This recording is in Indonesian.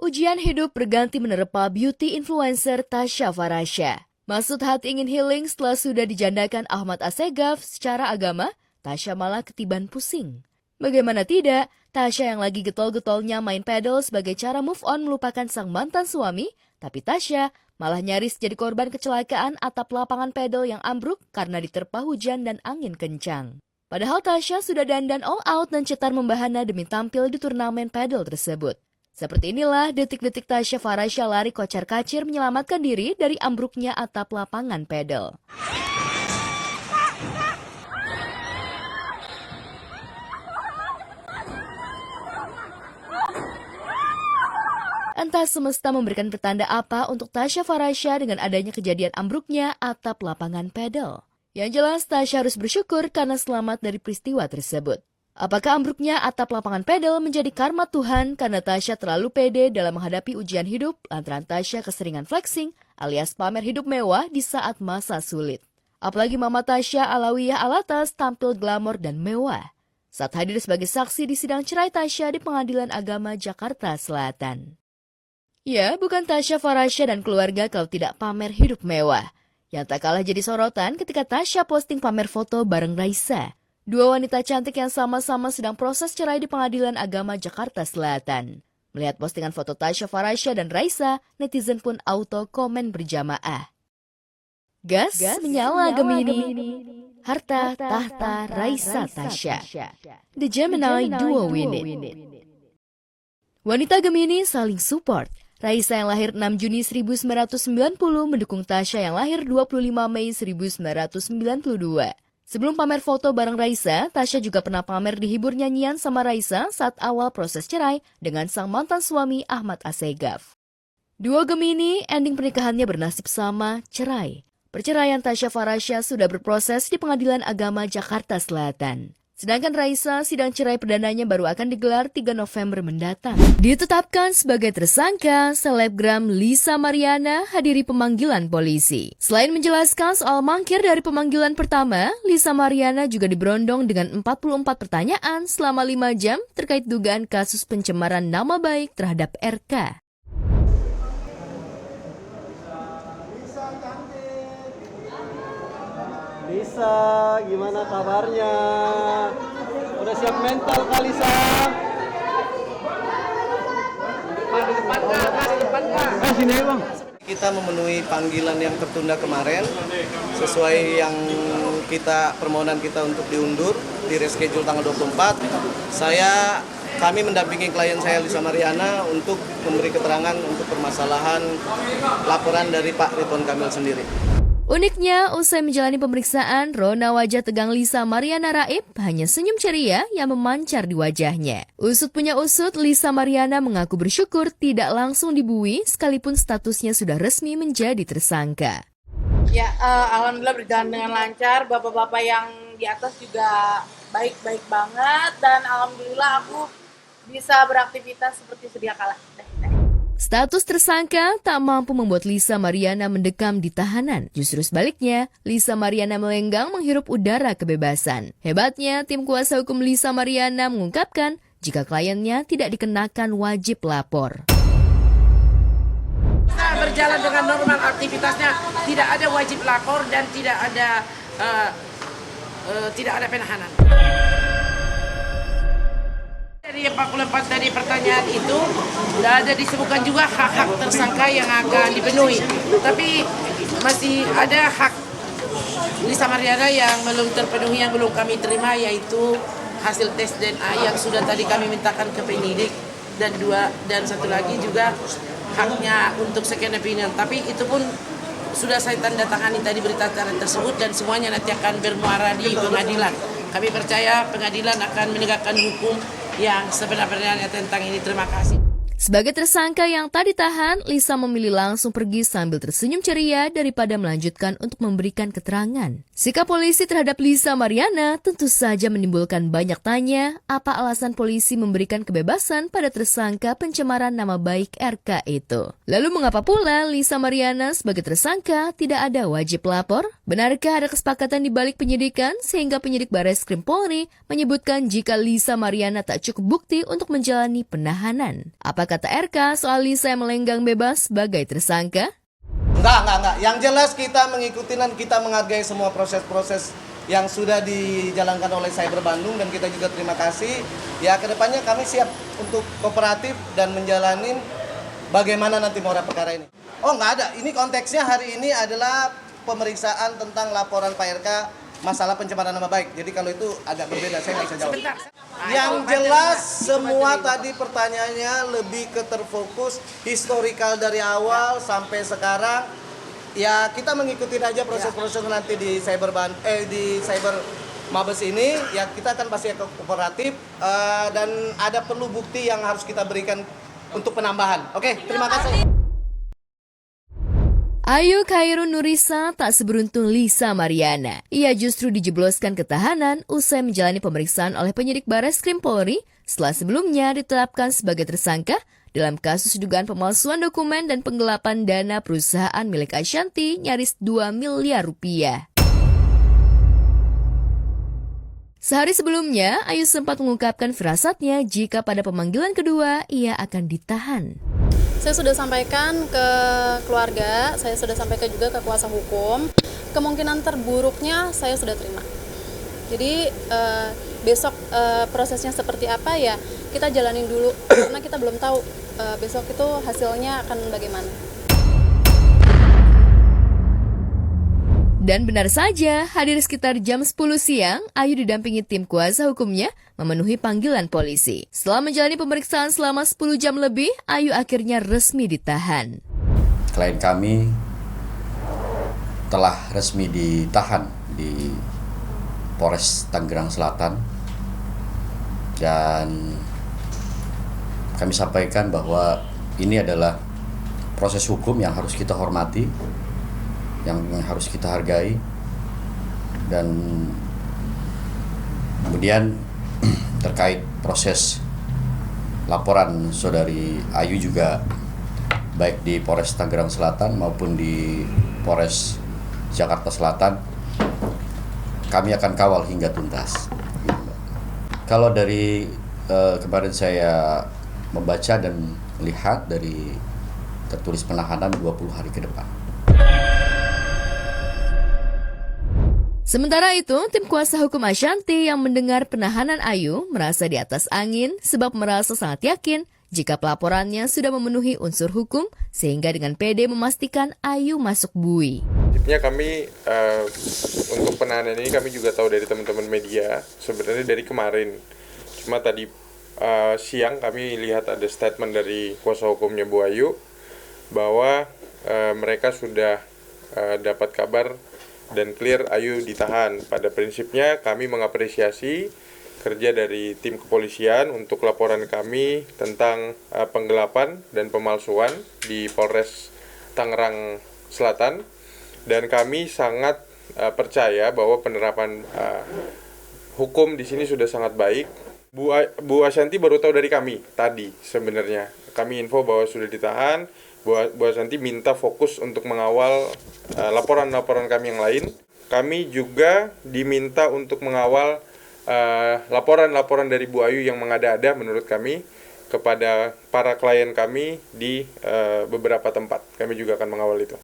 Ujian hidup berganti menerpa beauty influencer Tasya Farasya. Maksud hati ingin healing setelah sudah dijandakan Ahmad Assegaf secara agama, Tasya malah ketiban pusing. Bagaimana tidak, Tasya yang lagi getol-getolnya main pedal sebagai cara move on melupakan sang mantan suami, tapi Tasya malah nyaris jadi korban kecelakaan atap lapangan pedal yang ambruk karena diterpa hujan dan angin kencang. Padahal Tasya sudah dandan all out dan cetar membahana demi tampil di turnamen pedal tersebut. Seperti inilah detik-detik Tasya Farasya lari kocar-kacir menyelamatkan diri dari ambruknya atap lapangan pedal. Entah semesta memberikan pertanda apa untuk Tasya Farasya dengan adanya kejadian ambruknya atap lapangan pedal. Yang jelas Tasya harus bersyukur karena selamat dari peristiwa tersebut. Apakah ambruknya atap lapangan pedal menjadi karma Tuhan karena Tasya terlalu pede dalam menghadapi ujian hidup lantaran Tasya keseringan flexing alias pamer hidup mewah di saat masa sulit. Apalagi Mama Tasya Alawiyah Alatas tampil glamor dan mewah saat hadir sebagai saksi di sidang cerai Tasya di Pengadilan Agama Jakarta Selatan. Ya, bukan Tasya Farasya dan keluarga kalau tidak pamer hidup mewah. Yang tak kalah jadi sorotan ketika Tasya posting pamer foto bareng Raisa. Dua wanita cantik yang sama-sama sedang proses cerai di Pengadilan Agama Jakarta Selatan. Melihat postingan foto Tasya Farasya dan Raisa, netizen pun auto komen berjamaah. Gas menyala Gemini. Harta tahta Raisa Tasya. The Gemini Duo Win It. Wanita Gemini saling support. Raisa yang lahir 6 Juni 1990 mendukung Tasya yang lahir 25 Mei 1992. Sebelum pamer foto bareng Raisa, Tasya juga pernah pamer dihibur nyanyian sama Raisa saat awal proses cerai dengan sang mantan suami Ahmad Assegaf. Duo Gemini, ending pernikahannya bernasib sama, cerai. Perceraian Tasya Farasya sudah berproses di Pengadilan Agama Jakarta Selatan. Sedangkan Raisa, sidang cerai perdananya baru akan digelar 3 November mendatang. Ditetapkan sebagai tersangka, selebgram Lisa Mariana hadiri pemanggilan polisi. Selain menjelaskan soal mangkir dari pemanggilan pertama, Lisa Mariana juga diberondong dengan 44 pertanyaan selama 5 jam terkait dugaan kasus pencemaran nama baik terhadap RK. Lisa, gimana kabarnya? Udah siap mental kali, Lisa? Sini ya, Bang. Kita memenuhi panggilan yang tertunda kemarin, sesuai yang permohonan kita untuk diundur, di reschedule tanggal 24. Kami mendampingi klien saya Lisa Mariana untuk memberi keterangan untuk permasalahan laporan dari Pak Ridwan Kamil sendiri. Uniknya, usai menjalani pemeriksaan, rona wajah tegang Lisa Mariana Raib hanya senyum ceria yang memancar di wajahnya. Usut punya usut, Lisa Mariana mengaku bersyukur tidak langsung dibui sekalipun statusnya sudah resmi menjadi tersangka. Ya, alhamdulillah berjalan dengan lancar. Bapak-bapak yang di atas juga baik-baik banget dan alhamdulillah aku bisa beraktivitas seperti sedia kala. Status tersangka tak mampu membuat Lisa Mariana mendekam di tahanan. Justru sebaliknya, Lisa Mariana melenggang menghirup udara kebebasan. Hebatnya, tim kuasa hukum Lisa Mariana mengungkapkan jika kliennya tidak dikenakan wajib lapor. Berjalan dengan normal aktivitasnya, tidak ada wajib lapor dan tidak ada penahanan. Dari 44 dari pertanyaan itu sudah ada disebutkan juga hak-hak tersangka yang akan dipenuhi. Tapi masih ada hak Lisa Mariana yang belum terpenuhi, yang belum kami terima, yaitu hasil tes DNA yang sudah tadi kami mintakan ke penyidik, dan satu lagi juga haknya untuk second opinion. Tapi itu pun sudah saya tanda tangani tadi berita acara tersebut dan semuanya nanti akan bermuara di pengadilan. Kami percaya pengadilan akan menegakkan hukum yang sebenarnya tentang ini. Terima kasih. Sebagai tersangka yang tak ditahan, Lisa memilih langsung pergi sambil tersenyum ceria daripada melanjutkan untuk memberikan keterangan. Sikap polisi terhadap Lisa Mariana tentu saja menimbulkan banyak tanya apa alasan polisi memberikan kebebasan pada tersangka pencemaran nama baik RK itu. Lalu mengapa pula Lisa Mariana sebagai tersangka tidak ada wajib lapor? Benarkah ada kesepakatan di balik penyidikan sehingga penyidik Barreskrim Polri menyebutkan jika Lisa Mariana tak cukup bukti untuk menjalani penahanan? Apakah kata RK soal Lisa yang melenggang bebas sebagai tersangka? Enggak. Yang jelas kita mengikuti dan kita menghargai semua proses-proses yang sudah dijalankan oleh Cyber Bandung, dan kita juga terima kasih. Ya, kedepannya kami siap untuk kooperatif dan menjalani bagaimana nanti moral perkara ini. Oh, enggak ada. Ini konteksnya hari ini adalah pemeriksaan tentang laporan Pak RK masalah pencemaran nama baik. Jadi kalau itu agak berbeda, saya nggak bisa jawab. Yang jelas semua tadi pertanyaannya lebih ke terfokus historikal dari awal sampai sekarang. Ya, kita mengikuti aja proses-proses nanti di Cyber Mabes ini. Ya, kita akan pasti kooperatif dan ada perlu bukti yang harus kita berikan untuk penambahan. Oke, terima kasih. Ayu Khairun Nurisa tak seberuntung Lisa Mariana. Ia justru dijebloskan ke tahanan usai menjalani pemeriksaan oleh penyidik Barreskrim Polri setelah sebelumnya ditetapkan sebagai tersangka dalam kasus dugaan pemalsuan dokumen dan penggelapan dana perusahaan milik Ashanti nyaris 2 miliar rupiah. Sehari sebelumnya, Ayu sempat mengungkapkan firasatnya jika pada pemanggilan kedua ia akan ditahan. Saya sudah sampaikan ke keluarga, saya sudah sampaikan juga ke kuasa hukum. Kemungkinan terburuknya saya sudah terima. Jadi besok prosesnya seperti apa ya kita jalanin dulu karena kita belum tahu besok itu hasilnya akan bagaimana. Dan benar saja, hadir sekitar jam 10 siang, Ayu didampingi tim kuasa hukumnya memenuhi panggilan polisi. Setelah menjalani pemeriksaan selama 10 jam lebih, Ayu akhirnya resmi ditahan. Klien kami telah resmi ditahan di Polres Tangerang Selatan, dan kami sampaikan bahwa ini adalah proses hukum yang harus kita hormati, yang harus kita hargai, dan kemudian terkait proses laporan saudari Ayu juga baik di Polres Tangerang Selatan maupun di Polres Jakarta Selatan kami akan kawal hingga tuntas. Kalau dari kemarin saya membaca dan melihat dari tertulis penahanan 20 hari ke depan. Sementara itu, tim kuasa hukum Ashanti yang mendengar penahanan Ayu merasa di atas angin sebab merasa sangat yakin jika pelaporannya sudah memenuhi unsur hukum sehingga dengan pede memastikan Ayu masuk bui. Sebenarnya kami untuk penahanan ini kami juga tahu dari teman-teman media sebenarnya dari kemarin. Cuma tadi siang kami lihat ada statement dari kuasa hukumnya Bu Ayu bahwa mereka sudah dapat kabar dan clear Ayu ditahan. Pada prinsipnya kami mengapresiasi kerja dari tim kepolisian untuk laporan kami tentang penggelapan dan pemalsuan di Polres Tangerang Selatan, dan kami sangat percaya bahwa penerapan hukum di sini sudah sangat baik. Bu Ashanti baru tahu dari kami tadi sebenarnya. Kami info bahwa sudah ditahan. Bu Ashanti minta fokus untuk mengawal laporan-laporan kami yang lain. Kami juga diminta untuk mengawal laporan-laporan dari Bu Ayu yang mengada-ada menurut kami kepada para klien kami di beberapa tempat. Kami juga akan mengawal itu.